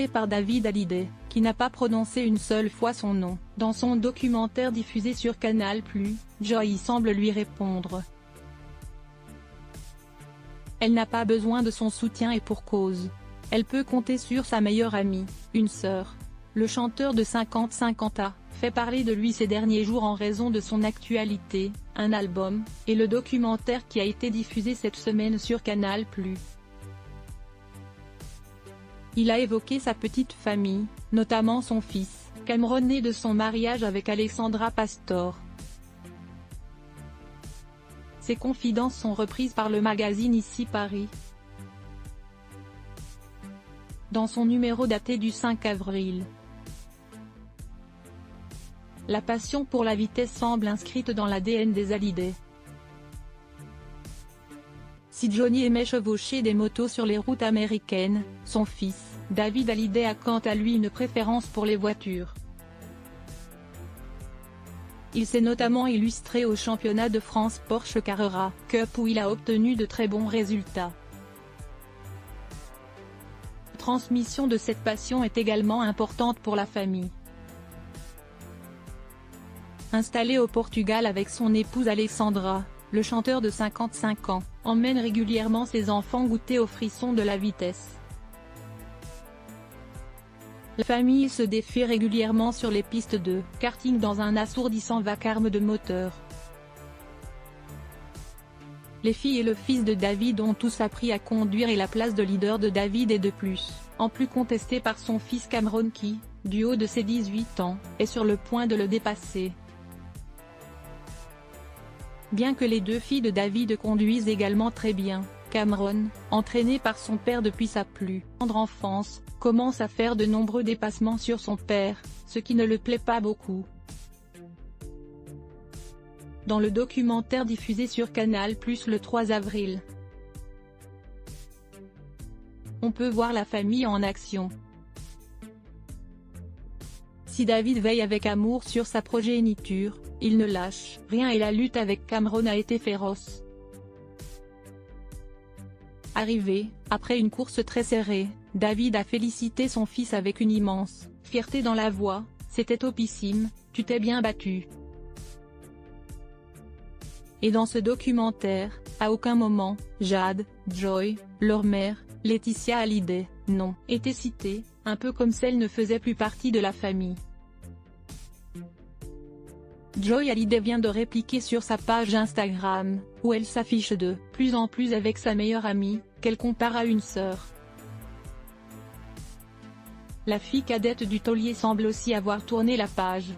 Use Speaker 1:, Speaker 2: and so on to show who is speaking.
Speaker 1: créé par David Hallyday, qui n'a pas prononcé une seule fois son nom. Dans son documentaire diffusé sur Canal+, Joy semble lui répondre. Elle n'a pas besoin de son soutien et pour cause. Elle peut compter sur sa meilleure amie, une sœur. Le chanteur de 55 ans a fait parler de lui ces derniers jours en raison de son actualité, un album, et le documentaire qui a été diffusé cette semaine sur Canal+. Il a évoqué sa petite famille, notamment son fils, Cameron né de son mariage avec Alexandra Pastor. Ces confidences sont reprises par le magazine Ici Paris. Dans son numéro daté du 5 avril. La passion pour la vitesse semble inscrite dans l'ADN des Hallyday. Si Johnny aimait chevaucher des motos sur les routes américaines, son fils, David Hallyday a quant à lui une préférence pour les voitures. Il s'est notamment illustré au championnat de France Porsche Carrera Cup où il a obtenu de très bons résultats. La transmission de cette passion est également importante pour la famille. Installé au Portugal avec son épouse Alexandra, le chanteur de 55 ans, emmène régulièrement ses enfants goûter aux frissons de la vitesse. La famille se défie régulièrement sur les pistes de karting dans un assourdissant vacarme de moteur. Les filles et le fils de David ont tous appris à conduire et la place de leader de David est de plus en plus contestée par son fils Cameron qui, du haut de ses 18 ans, est sur le point de le dépasser. Bien que les deux filles de David conduisent également très bien, Cameron, entraîné par son père depuis sa plus tendre enfance, commence à faire de nombreux dépassements sur son père, ce qui ne le plaît pas beaucoup. Dans le documentaire diffusé sur Canal+ le 3 avril, on peut voir la famille en action. Si David veille avec amour sur sa progéniture, il ne lâche rien et la lutte avec Cameron a été féroce. Arrivé, après une course très serrée, David a félicité son fils avec une immense fierté dans la voix, « C'était topissime, tu t'es bien battu ». Et dans ce documentaire, à aucun moment, Jade, Joy, leur mère, Laetitia Hallyday, non, était citée, un peu comme si elle ne faisait plus partie de la famille. Joy Hallyday vient de répliquer sur sa page Instagram, où elle s'affiche de plus en plus avec sa meilleure amie, qu'elle compare à une sœur. La fille cadette du taulier semble aussi avoir tourné la page.